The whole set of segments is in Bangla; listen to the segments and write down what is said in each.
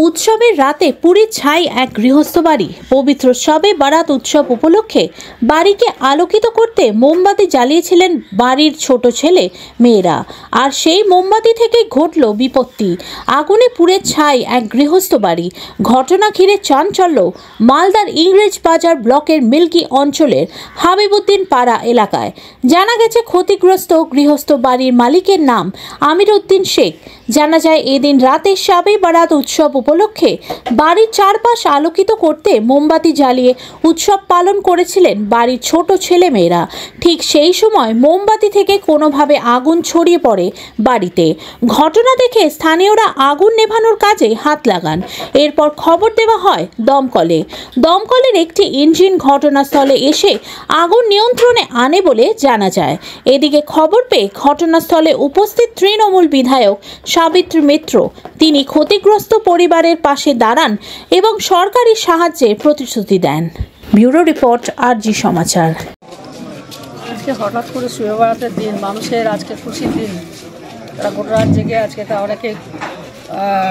উৎসবের রাতে পুরীর ছাই এক গৃহস্থ বাড়ি। পবিত্র শবে বারাত উৎসব উপলক্ষে বাড়িকে আলোকিত করতে মোমবাতি জ্বালিয়েছিলেন বাড়ির ছোট ছেলে মেয়েরা, আর সেই মোমবাতি থেকেই ঘটল বিপত্তি। আগুনে পুড়ে ছাই এক গৃহস্থ বাড়ি। ঘটনা ঘিরে চাঞ্চল্য মালদার ইংরেজ বাজার ব্লকের মিল্কি অঞ্চলের হাবিবুদ্দিন পাড়া এলাকায়। জানা গেছে ক্ষতিগ্রস্ত গৃহস্থ বাড়ির মালিকের নাম আমির উদ্দিন শেখ। জানা যায় এদিন রাতে শবে বারাত উৎসব উপলক্ষে বাড়ির চারপাশ আলোকিত করতে মোমবাতি জ্বালিয়ে উৎসব পালন করেছিলেন বাড়ির ছোট ছেলে মেয়েরা। ঠিক সেই সময় মোমবাতি থেকে কোনোভাবে আগুন ছড়িয়ে পড়ে বাড়িতে। ঘটনা দেখে স্থানীয়রা আগুন নেভানোর কাজে হাত লাগান। এরপর খবর দেওয়া হয় দমকলের একটি ইঞ্জিন ঘটনাস্থলে এসে আগুন নিয়ন্ত্রণে আনে বলে জানা যায়। এদিকে খবর পেয়ে ঘটনাস্থলে উপস্থিত তৃণমূল বিধায়ক সাবিত্রী মিত্র তিনি ক্ষতিগ্রস্ত পরিবারের পাশে দাঁড়ান এবং সরকারি সাহায্যের প্রতিশ্রুতি দেন। ব্যুরো রিপোর্ট, RG সমাচার। আজকে হঠাৎ করে শুয়ে বেড়াতে দিন, মানুষের আজকে খুশির দিন। তারা গোটা রাত জেগে আজকে অনেকে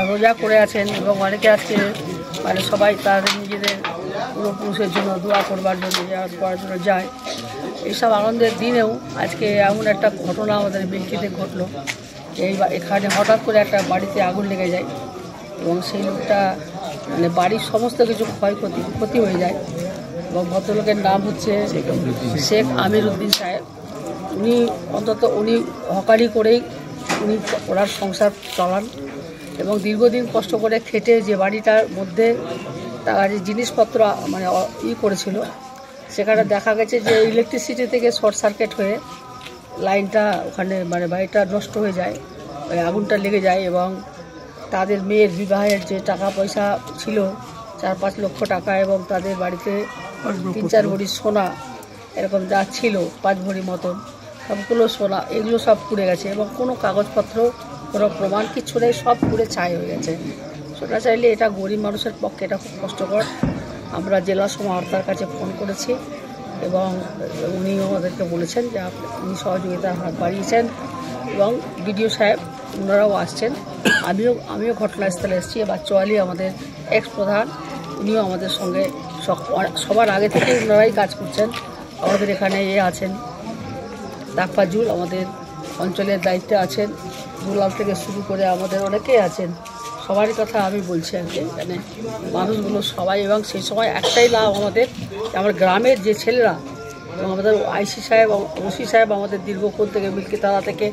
রোজা করে আছেন এবং অনেকে আজকে সবাই তাদের নিজেদের পূর্বপুরুষের জন্য দোয়া করবার জন্য করার জন্য যায়। এইসব আনন্দের দিনেও আজকে এমন একটা ঘটনা আমাদের মিল্কিতে ঘটলো। এখানে হঠাৎ করে একটা বাড়িতে আগুন লেগে যায় এবং সেই লোকটা বাড়ির সমস্ত কিছু ক্ষতি হয়ে যায়। এবং ভদ্রলোকের নাম হচ্ছে শেখ আমির উদ্দিন সাহেব। উনি হকারি করেই ওনার সংসার চালান এবং দীর্ঘদিন কষ্ট করে খেটে যে বাড়িটার মধ্যে তারা যে জিনিসপত্র করেছিল, সেখানে দেখা গেছে যে ইলেকট্রিসিটি থেকে শর্ট সার্কিট হয়ে লাইনটা ওখানে বাড়িটা নষ্ট হয়ে যায়, আগুনটা লেগে যায়। এবং তাদের মেয়ের বিবাহের যে টাকা পয়সা ছিল 4-5 লক্ষ টাকা এবং তাদের বাড়িতে 3-4 ভরি সোনা এরকম যা ছিল 5 ভরি মতন সবগুলো সোনা, এগুলো সব পুড়ে গেছে এবং কোনো কাগজপত্র কোনো প্রমাণ কিছু নেই, সব পুড়ে ছাই হয়ে গেছে। সোনা চাইলে এটা গরিব মানুষের পক্ষে এটা খুব কষ্টকর। আমরা জেলা সমাহর্তার কাছে ফোন করেছি এবং উনিও আমাদেরকে বলেছেন যে উনি সহযোগিতার হাত বাড়িয়েছেন এবং বিডিও সাহেব ওনারাও আসছেন। আমিও ঘটনাস্থলে এসেছি। এবার চোয়ালি আমাদের এক্স প্রধান, উনিও আমাদের সঙ্গে সবার আগে থেকে ওনারাই কাজ করছেন। আমাদের এখানে আছেন তাকফাজুল, আমাদের অঞ্চলের দায়িত্বে আছেন, দুলাল থেকে শুরু করে আমাদের অনেকেই আছেন। সবারই কথা আমি বলছি আর কি, এখানে মানুষগুলো সবাই। এবং সেই সময় একটাই লাভ আমাদের, আমার গ্রামের যে ছেলেরা এবং আমাদের আইসি সাহেব ওসি সাহেব আমাদের দীর্ঘক্ষণ থেকে মিল্কি তারা থেকে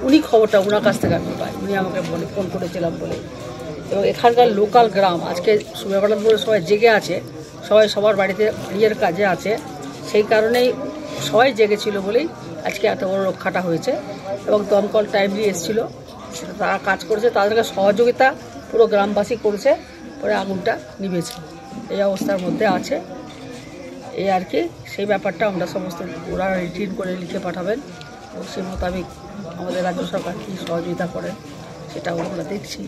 উনি খবরটা ওনার কাছ থেকে আমি পাই, উনি আমাকে ফোন করেছিলাম বলে। এবং এখানকার লোকাল গ্রাম আজকে সুবেবাড়ান বলে সবাই জেগে আছে, সবাই সবার বাড়িতে বিয়ের কাজে আছে, সেই কারণেই সবাই জেগেছিল বলেই আজকে এত বড় রক্ষাটা হয়েছে। এবং দমকল টাইমলি এসেছিলো, তারা কাজ করেছে, তাদেরকে সহযোগিতা পুরো গ্রামবাসী করেছে, পরে আগুনটা নিভেছে। এই অবস্থার মধ্যে আছে এই আর কি। সেই ব্যাপারটা আমরা সমস্ত ওরা রিটিন করে লিখে পাঠাবেন এবং সেই মোতাবেক আমাদের রাজ্য সরকার কী সহযোগিতা করেন সেটাও আমরা দেখছি।